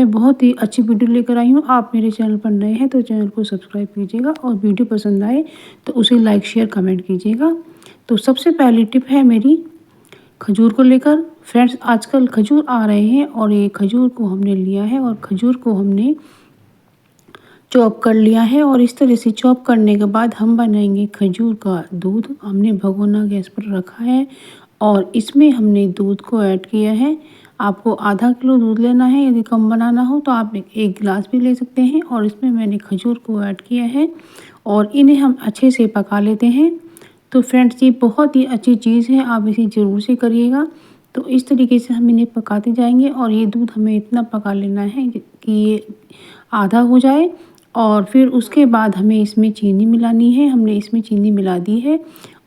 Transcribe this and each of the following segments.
मैं बहुत ही अच्छी वीडियो लेकर आई हूँ। आप मेरे चैनल पर नए हैं तो चैनल को सब्सक्राइब कीजिएगा और वीडियो पसंद आए तो उसे लाइक शेयर कमेंट कीजिएगा। तो सबसे पहली टिप है मेरी खजूर को लेकर। फ्रेंड्स, आजकल खजूर आ रहे हैं और ये खजूर को हमने लिया है और खजूर को हमने चॉप कर लिया है और इस तरह से चॉप करने के बाद हम बनाएंगे खजूर का दूध। हमने भगोना गैस पर रखा है और इसमें हमने दूध को ऐड किया है। आपको आधा किलो दूध लेना है, यदि कम बनाना हो तो आप एक गिलास भी ले सकते हैं। और इसमें मैंने खजूर को ऐड किया है और इन्हें हम अच्छे से पका लेते हैं। तो फ्रेंड्स, ये बहुत ही अच्छी चीज़ है, आप इसे ज़रूर से करिएगा। तो इस तरीके से हम इन्हें पकाते जाएंगे और ये दूध हमें इतना पका लेना है कि ये आधा हो जाए। और फिर उसके बाद हमें इसमें चीनी मिलानी है। हमने इसमें चीनी मिला दी है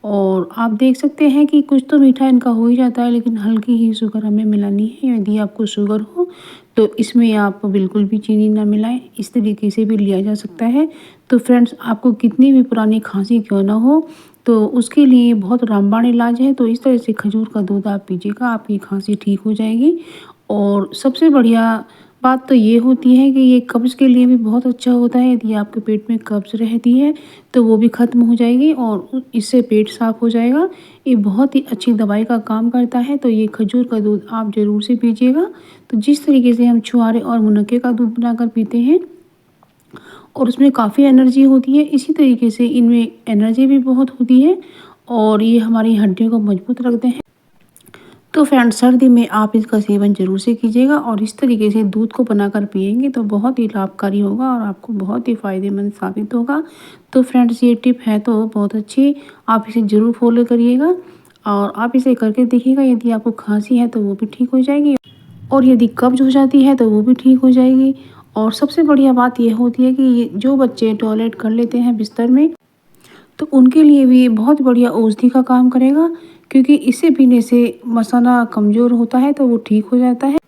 और आप देख सकते हैं कि कुछ तो मीठा इनका हो ही जाता है, लेकिन हल्की ही शुगर हमें मिलानी है। यदि आपको शुगर हो तो इसमें आप बिल्कुल भी चीनी ना मिलाएं, इस तरीके से भी लिया जा सकता है। तो फ्रेंड्स, आपको कितनी भी पुरानी खांसी क्यों ना हो तो उसके लिए बहुत रामबाण इलाज है। तो इस तरह से खजूर का दूध आप पीजिएगा, आपकी खांसी ठीक हो जाएगी। और सबसे बढ़िया बात तो ये होती है कि ये कब्ज़ के लिए भी बहुत अच्छा होता है। यदि आपके पेट में कब्ज़ रहती है तो वो भी ख़त्म हो जाएगी और इससे पेट साफ़ हो जाएगा। ये बहुत ही अच्छी दवाई का काम करता है। तो ये खजूर का दूध आप ज़रूर से पीजिएगा। तो जिस तरीके से हम छुआरे और मुनक्के का दूध बनाकर पीते हैं और उसमें काफ़ी एनर्जी होती है, इसी तरीके से इनमें एनर्जी भी बहुत होती है और ये हमारी हड्डियों को मजबूत रखते हैं। तो फ्रेंड्स, सर्दी में आप इसका सेवन ज़रूर से कीजिएगा और इस तरीके से दूध को बनाकर पिएंगे तो बहुत ही लाभकारी होगा और आपको बहुत ही फ़ायदेमंद साबित होगा। तो फ्रेंड्स, ये टिप है तो बहुत अच्छी, आप इसे ज़रूर फॉलो करिएगा और आप इसे करके देखिएगा। यदि आपको खांसी है तो वो भी ठीक हो जाएगी और यदि कब्ज़ हो जाती है तो वो भी ठीक हो जाएगी। और सबसे बढ़िया बात यह होती है कि ये जो बच्चे टॉयलेट कर लेते हैं बिस्तर में तो उनके लिए भी ये बहुत बढ़िया औषधि का काम करेगा, क्योंकि इसे पीने से मसाना कमज़ोर होता है तो वो ठीक हो जाता है।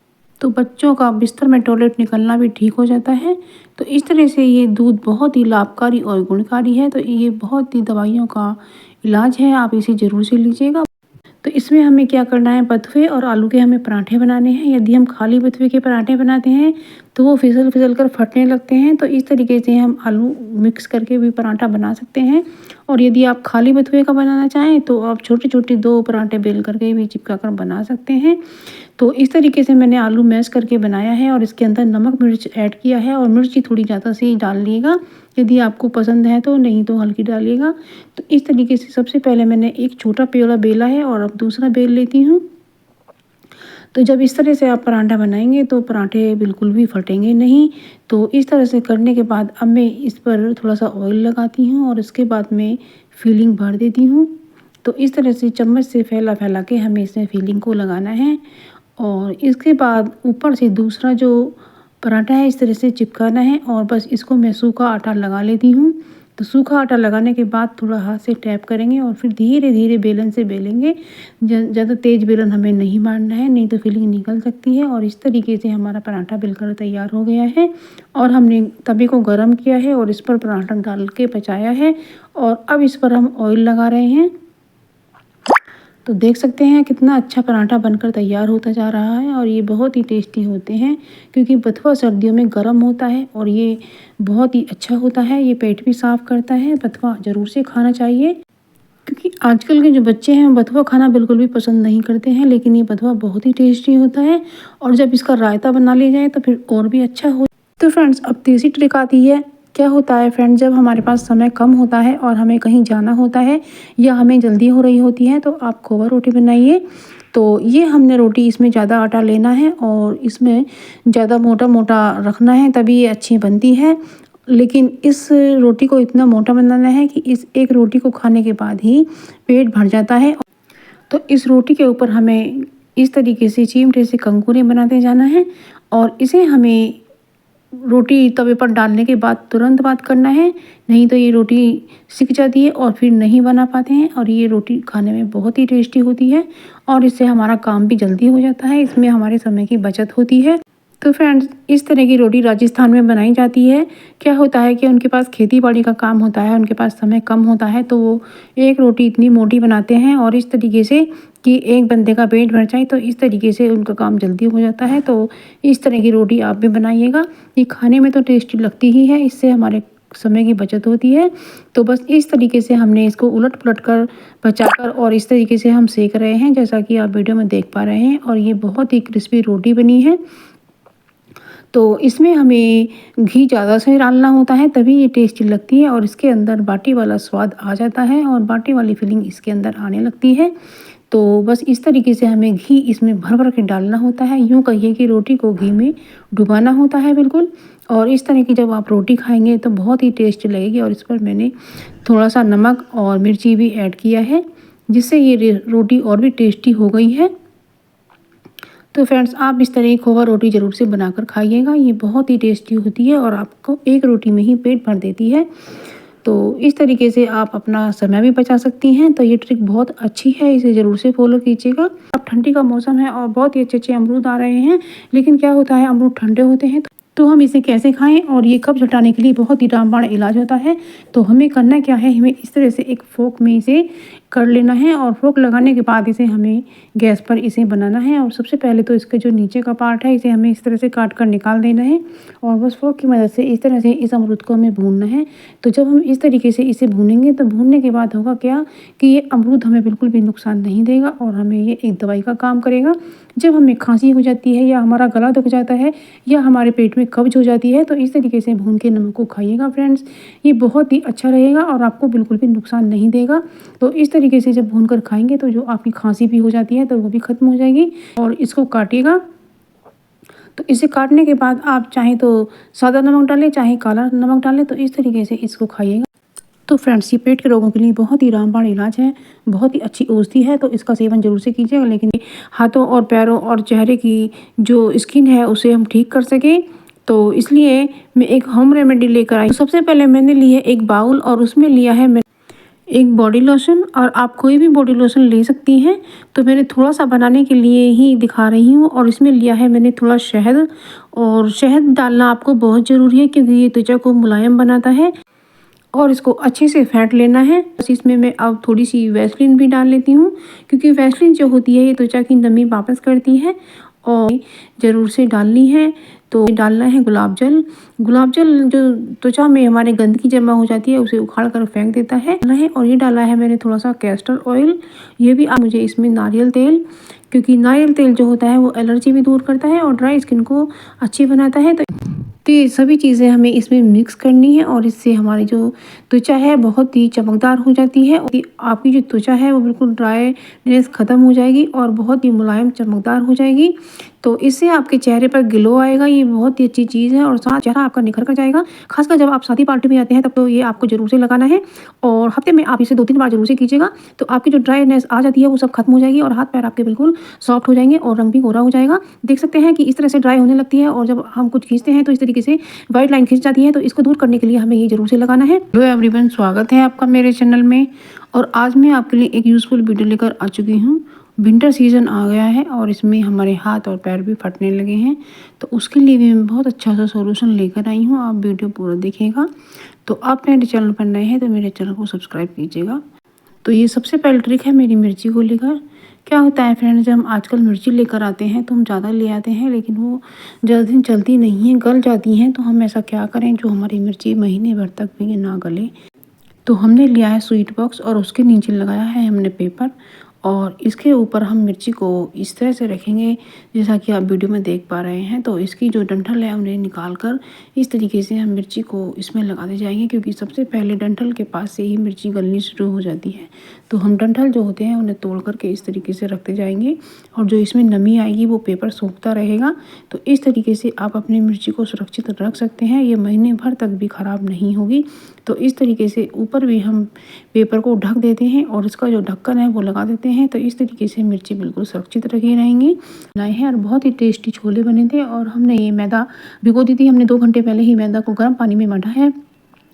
तो बच्चों का बिस्तर में टॉयलेट निकलना भी ठीक हो जाता है। तो इस तरह से ये दूध बहुत ही लाभकारी और गुणकारी है। तो ये बहुत ही दवाइयों का इलाज है, आप इसे ज़रूर से लीजिएगा। तो इसमें हमें क्या करना है, बथुए और आलू के हमें पराठे बनाने हैं। यदि हम खाली बथुए के पराठे बनाते हैं तो वो फिसल फिसल कर फटने लगते हैं। तो इस तरीके से हम आलू मिक्स करके भी पराठा बना सकते हैं। और यदि आप खाली बथुए का बनाना चाहें तो आप छोटे छोटे 2 पराठे बेल करके भी चिपका कर बना सकते हैं। तो इस तरीके से मैंने आलू मैश करके बनाया है और इसके अंदर नमक मिर्च ऐड किया है और मिर्ची थोड़ी ज़्यादा से ही डाल लिएगा, यदि आपको पसंद है तो, नहीं तो हल्की डालिएगा। तो इस तरीके से सबसे पहले मैंने एक छोटा पेड़ा बेला है और अब दूसरा बेल लेती हूँ। तो जब इस तरह से आप पराठा बनाएंगे तो पराठे बिल्कुल भी फटेंगे नहीं। तो इस तरह से करने के बाद अब मैं इस पर थोड़ा सा ऑयल लगाती हूँ और इसके बाद मैं फिलिंग भर देती हूँ। तो इस तरह से चम्मच से फैला फैला के हमें इसमें फिलिंग को लगाना है और इसके बाद ऊपर से दूसरा जो पराठा है इस तरह से चिपकाना है और बस इसको मैं सूखा आटा लगा लेती हूँ। तो सूखा आटा लगाने के बाद थोड़ा हाथ से टैप करेंगे और फिर धीरे धीरे बेलन से बेलेंगे। ज़्यादा तेज़ बेलन हमें नहीं मारना है, नहीं तो फिलिंग निकल सकती है। और इस तरीके से हमारा पराठा बिलकर तैयार हो गया है और हमने तवे को गर्म किया है और इस पर पराठा डाल के पचाया है और अब इस पर हम ऑयल लगा रहे हैं। तो देख सकते हैं कितना अच्छा पराठा बनकर तैयार होता जा रहा है और ये बहुत ही टेस्टी होते हैं, क्योंकि बथुआ सर्दियों में गर्म होता है और ये बहुत ही अच्छा होता है। ये पेट भी साफ़ करता है। बथुआ ज़रूर से खाना चाहिए, क्योंकि आजकल के जो बच्चे हैं बथुआ खाना बिल्कुल भी पसंद नहीं करते हैं, लेकिन ये बथुआ बहुत ही टेस्टी होता है और जब इसका रायता बना लिया जाए तो फिर और भी अच्छा हो। तो फ्रेंड्स, अब तीसरी ट्रिक आती है। क्या होता है फ्रेंड्स, जब हमारे पास समय कम होता है और हमें कहीं जाना होता है या हमें जल्दी हो रही होती है तो आप खोवा रोटी बनाइए। तो ये हमने रोटी इसमें ज़्यादा आटा लेना है और इसमें ज़्यादा मोटा मोटा रखना है, तभी ये अच्छी बनती है। लेकिन इस रोटी को इतना मोटा बनाना है कि इस एक रोटी को खाने के बाद ही पेट भर जाता है। तो इस रोटी के ऊपर हमें इस तरीके से चिमटे से कंकुरे बनाते जाना है और इसे हमें रोटी तवे पर डालने के बाद तुरंत बात करना है, नहीं तो ये रोटी सिक जाती है और फिर नहीं बना पाते हैं। और ये रोटी खाने में बहुत ही टेस्टी होती है और इससे हमारा काम भी जल्दी हो जाता है, इसमें हमारे समय की बचत होती है। तो फ्रेंड्स, इस तरह की रोटी राजस्थान में बनाई जाती है। क्या होता है कि उनके पास खेती बाड़ी का काम होता है, उनके पास समय कम होता है, तो वो एक रोटी इतनी मोटी बनाते हैं और इस तरीके से कि एक बंदे का पेट भर जाए, तो इस तरीके से उनका काम जल्दी हो जाता है। तो इस तरह की रोटी आप भी बनाइएगा। ये खाने में तो टेस्टी लगती ही है, इससे हमारे समय की बचत होती है। तो बस इस तरीके से हमने इसको उलट-पुलट कर, बचाकर और इस तरीके से हम सेक रहे हैं, जैसा कि आप वीडियो में देख पा रहे हैं। और ये बहुत ही क्रिस्पी रोटी बनी है। तो इसमें हमें घी ज़्यादा से डालना होता है, तभी ये टेस्टी लगती है और इसके अंदर बाटी वाला स्वाद आ जाता है और बाटी वाली फीलिंग इसके अंदर आने लगती है। तो बस इस तरीके से हमें घी इसमें भर-भर के डालना होता है। यूँ कहिए कि रोटी को घी में डुबाना होता है बिल्कुल। और इस तरह की जब आप रोटी खाएँगे तो बहुत ही टेस्टी लगेगी। और इस पर मैंने थोड़ा-सा नमक और मिर्ची भी ऐड किया है, जिससे ये रोटी और भी टेस्टी हो गई है। तो फ्रेंड्स, आप इस तरह की खोवा रोटी ज़रूर से बनाकर खाइएगा। ये बहुत ही टेस्टी होती है और आपको एक रोटी में ही पेट भर देती है। तो इस तरीके से आप अपना समय भी बचा सकती हैं। तो ये ट्रिक बहुत अच्छी है, इसे ज़रूर से फॉलो कीजिएगा। अब ठंडी का मौसम है और बहुत ही अच्छे-अच्छे अमरूद आ रहे हैं, लेकिन क्या होता है अमरूद ठंडे होते हैं, तो हम इसे कैसे खाएँ? और ये कब्ज़ हटाने के लिए बहुत ही रामबाण इलाज होता है। तो हमें करना क्या है, हमें इस तरह से एक फ़ोर्क में इसे कर लेना है और फ़ोर्क लगाने के बाद इसे हमें गैस पर इसे बनाना है। और सबसे पहले तो इसका जो नीचे का पार्ट है, इसे हमें इस तरह से काट कर निकाल देना है और बस फ़ोर्क की मदद से इस तरह से इस अमरूद को हमें भूनना है। तो जब हम इस तरीके से इसे भूनेंगे तो भूनने के बाद होगा क्या कि ये अमरूद हमें बिल्कुल भी नुकसान नहीं देगा और हमें ये एक दवाई का काम करेगा। जब हमें खांसी हो जाती है या हमारा गला दुख जाता है या हमारे पेट में कब्ज़ हो जाती है, तो इस तरीके से भून के नमक को खाइएगा फ्रेंड्स। ये बहुत ही अच्छा रहेगा और आपको बिल्कुल भी नुकसान नहीं देगा। तो इस तरीके से जब भूनकर खाएँगे तो जो आपकी खांसी भी हो जाती है तो वो भी ख़त्म हो जाएगी। और इसको काटिएगा। तो इसे काटने के बाद आप चाहें तो सादा नमक डालें, चाहे काला नमक डालें, तो इस तरीके से इसको खाइएगा। तो फ्रेंड्स, ये पेट के रोगों के लिए बहुत ही रामबाण इलाज है, बहुत ही अच्छी औषधि है। तो इसका सेवन ज़रूर से कीजिएगा, लेकिन हाथों और पैरों और चेहरे की जो स्किन है उसे हम ठीक कर सकें, तो इसलिए मैं एक होम रेमेडी लेकर आई। सबसे पहले मैंने ली है एक बाउल और उसमें लिया है मैं एक बॉडी लोशन। और आप कोई भी बॉडी लोशन ले सकती हैं। तो मैंने थोड़ा-सा बनाने के लिए ही दिखा रही हूँ। और इसमें लिया है मैंने थोड़ा शहद। और शहद डालना आपको बहुत ज़रूरी है, क्योंकि ये त्वचा को मुलायम बनाता है और इसको अच्छे से फेंट लेना है। बस इसमें मैं अब थोड़ी-सी वैसलीन भी डाल लेती हूँ, क्योंकि वैसलीन जो होती है ये त्वचा की नमी वापस करती है और ज़रूर से डालनी है। तो डालना है गुलाब जल। गुलाब जल जो त्वचा में हमारे गंदगी जमा हो जाती है उसे उखाड़ कर फेंक देता है। और ये डाला है मैंने थोड़ा-सा कैस्टर ऑयल। ये भी आप मुझे इसमें नारियल तेल, क्योंकि नारियल तेल जो होता है वो एलर्जी भी दूर करता है और ड्राई स्किन को अच्छी बनाता है। तो ये सभी चीज़ें हमें इसमें मिक्स करनी है और इससे हमारी जो त्वचा है बहुत ही चमकदार हो जाती है। और आपकी जो त्वचा है वो बिल्कुल ड्राईनेस ख़त्म हो जाएगी और बहुत ही मुलायम चमकदार हो जाएगी। तो इससे आपके चेहरे पर ग्लो आएगा। ये बहुत ही अच्छी चीज़ है और साथ चेहरा आपका निखर कर जाएगा। खासकर जब आप शादी पार्टी में आते हैं तब तो ये आपको ज़रूर से लगाना है और हफ्ते में आप इसे 2-3 बार ज़रूर से कीजिएगा। तो आपकी जो ड्राईनेस आ जाती है वो सब खत्म हो जाएगी और हाथ पैर आपके बिल्कुल सॉफ्ट हो जाएंगे और रंग भी गोरा हो जाएगा। देख सकते हैं कि इस तरह से ड्राई होने लगती है और जब हम कुछ खींचते हैं तो इस तरीके से वाइट लाइन खिंच जाती है। तो इसको दूर करने के लिए हमें ये ज़रूर से लगाना है। हेलो एवरीवन, स्वागत है आपका मेरे चैनल में। और आज मैं आपके लिए एक यूज़फुल वीडियो लेकर आ चुकी हूँ। विंटर सीज़न आ गया है और इसमें हमारे हाथ और पैर भी फटने लगे हैं। तो उसके लिए भी मैं बहुत अच्छा सा सॉल्यूशन लेकर आई हूँ। आप वीडियो पूरा देखिएगा। तो आप मेरे चैनल पर नए हैं तो मेरे चैनल को सब्सक्राइब कीजिएगा। तो ये सबसे पहली ट्रिक है मेरी मिर्ची को लेकर। क्या होता है फ्रेंड्स, जब हम आजकल मिर्ची लेकर आते हैं तो हम ज़्यादा ले आते हैं, लेकिन वो ज़्यादा दिन चलती नहीं है, गल जाती हैं। तो हम ऐसा क्या करें जो हमारी मिर्ची महीने भर तक भी ना गले। तो हमने लिया है स्वीट बॉक्स और उसके नीचे लगाया है हमने पेपर और इसके ऊपर हम मिर्ची को इस तरह से रखेंगे जैसा कि आप वीडियो में देख पा रहे हैं। तो इसकी जो डंठल है उन्हें निकाल कर इस तरीके से हम मिर्ची को इसमें लगाते जाएंगे, क्योंकि सबसे पहले डंठल के पास से ही मिर्ची गलनी शुरू हो जाती है। तो हम डंठल जो होते हैं उन्हें तोड़ करके इस तरीके से रखते जाएंगे और जो इसमें नमी आएगी वो पेपर सूखता रहेगा। तो इस तरीके से आप अपनी मिर्ची को सुरक्षित रख सकते हैं। ये महीने भर तक भी ख़राब नहीं होगी। तो इस तरीके से ऊपर भी हम पेपर को ढक देते हैं और इसका जो ढक्कन है वो लगा देते हैं। तो इस तरीके से मिर्ची बिल्कुल सुरक्षित रखी रहेंगी। बनाए हैं और बहुत ही टेस्टी छोले बने थे। और हमने ये मैदा भिगो दी थी। हमने 2 घंटे पहले ही मैदा को गर्म पानी में मढ़ा है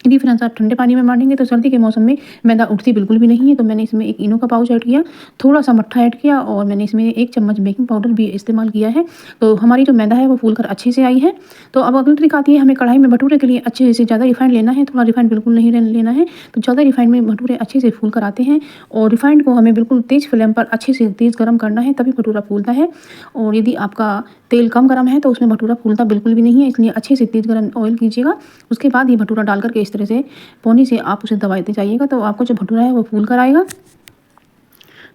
यदि फ्रेंड्स आप ठंडे पानी में मारेंगे तो सर्दी के मौसम में मैदा उठती बिल्कुल भी नहीं है। तो मैंने इसमें एक इनो का पाउच ऐड किया, थोड़ा-सा मट्ठा ऐड किया और मैंने इसमें 1 चम्मच बेकिंग पाउडर भी इस्तेमाल किया है। तो हमारी जो मैदा है वो फूलकर अच्छे से आई है। तो अब अगली ट्रिक आती है, हमें कढ़ाई में भटूरे के लिए अच्छे से ज़्यादा रिफाइंड लेना है, थोड़ा रिफाइंड बिल्कुल नहीं लेना है। तो ज़्यादा रिफाइंड में भटूरे अच्छे से फूल कर आते हैं और रिफाइंड को हमें बिल्कुल तेज़ फ्लेम पर अच्छे से तेज़ गरम करना है, तभी भटूरा फूलता है। और यदि आपका तेल कम गरम है तो उसमें भटूरा फूलता बिल्कुल भी नहीं है, इसलिए अच्छे से तेज़ गरम ऑयल कीजिएगा। उसके बाद ये भटूरा डाल कर के इस तरह से पौनी से आप उसे दबाते जाइएगा, तो आपका जो भटूरा है वो फूल कर आएगा।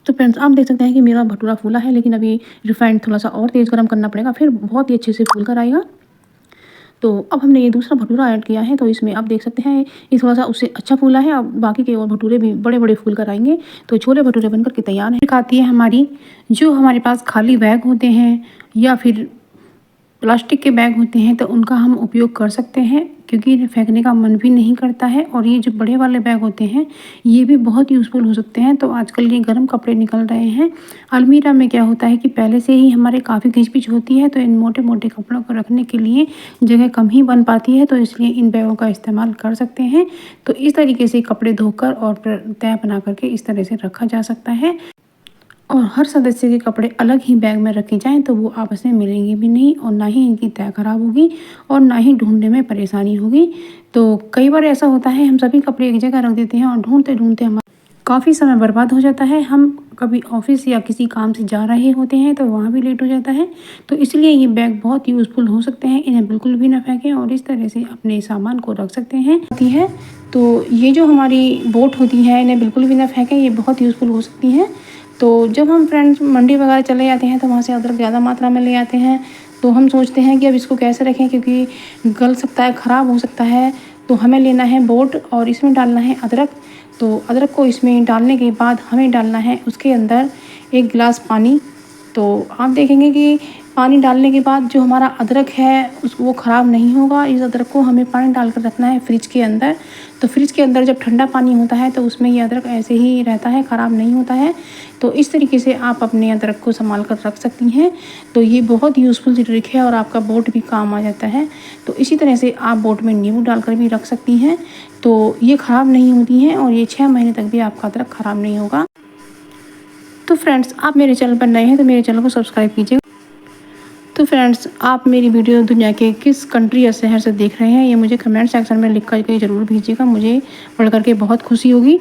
तो फ्रेंड्स आप देख सकते हैं कि मेरा भटूरा फूला है, लेकिन अभी रिफाइंड थोड़ा-सा और तेज़ गरम करना पड़ेगा, फिर बहुत ही अच्छे से फूल कर आएगा। तो अब हमने ये दूसरा भटूरा ऐड किया है, तो इसमें आप देख सकते हैं ये थोड़ा-सा उससे अच्छा फूला है। अब बाकी के और भटूरे भी बड़े-बड़े फूल कर आएँगे। तो छोले भटूरे बनकर के तैयार हैं। एक आती है हमारी, जो हमारे पास खाली बैग होते हैं या फिर प्लास्टिक के बैग होते हैं तो उनका हम उपयोग कर सकते हैं, क्योंकि इन्हें फेंकने का मन भी नहीं करता है। और ये जो बड़े वाले बैग होते हैं ये भी बहुत यूज़फुल हो सकते हैं। तो आजकल ये गर्म कपड़े निकल रहे हैं, अलमीरा में क्या होता है कि पहले से ही हमारे काफ़ी घिच-पिच होती है, तो इन मोटे-मोटे कपड़ों को रखने के लिए जगह कम ही बन पाती है, तो इसलिए इन बैगों का इस्तेमाल कर सकते हैं। तो इस तरीके से कपड़े धोकर और फिर तह बना करके इस तरह से रखा जा सकता है। और हर सदस्य के कपड़े अलग ही बैग में रखे जाएँ तो वो आपस में मिलेंगे भी नहीं और ना ही इनकी तह खराब होगी और ना ही ढूँढने में परेशानी होगी। तो कई बार ऐसा होता है, हम सभी कपड़े एक जगह रख देते हैं और ढूँढते-ढूँढते हमारा काफ़ी समय बर्बाद हो जाता है। हम कभी ऑफ़िस या किसी काम से जा रहे होते हैं तो वहाँ भी लेट हो जाता है। तो इसलिए ये बैग बहुत यूज़फुल हो सकते हैं, इन्हें बिल्कुल भी ना फेंकें और इस तरह से अपने सामान को रख सकते हैं। होती है तो ये जो हमारी बोट होती है, इन्हें बिल्कुल भी ना फेंकें, ये बहुत यूज़फुल हो सकती हैं। तो जब हम फ्रेंड्स मंडी वगैरह चले जाते हैं तो वहाँ से अदरक ज़्यादा मात्रा में ले आते हैं। तो हम सोचते हैं कि अब इसको कैसे रखें, क्योंकि गल सकता है, ख़राब हो सकता है। तो हमें लेना है बोट और इसमें डालना है अदरक। तो अदरक को इसमें डालने के बाद हमें डालना है उसके अंदर 1 गिलास पानी। तो आप देखेंगे कि पानी डालने के बाद जो हमारा अदरक है वो ख़राब नहीं होगा। इस अदरक को हमें पानी डालकर रखना है फ्रिज के अंदर। तो फ्रिज के अंदर जब ठंडा पानी होता है तो उसमें ये अदरक ऐसे ही रहता है, ख़राब नहीं होता है। तो इस तरीके से आप अपने अदरक को संभाल कर रख सकती हैं। तो ये बहुत यूज़फुल सी ट्रिक है और आपका बोट भी काम आ जाता है। तो इसी तरह से आप बोट में नींबू डालकर भी रख सकती हैं, तो ये ख़राब नहीं होती हैं और ये 6 महीने तक भी आपका अदरक ख़राब नहीं होगा। तो फ्रेंड्स आप मेरे चैनल पर नए हैं तो मेरे चैनल को सब्सक्राइब कीजिएगा। तो फ्रेंड्स आप मेरी वीडियो दुनिया के किस कंट्री या शहर से देख रहे हैं, ये मुझे कमेंट सेक्शन में लिख कर के ज़रूर भेजिएगा, मुझे पढ़ कर के बहुत खुशी होगी।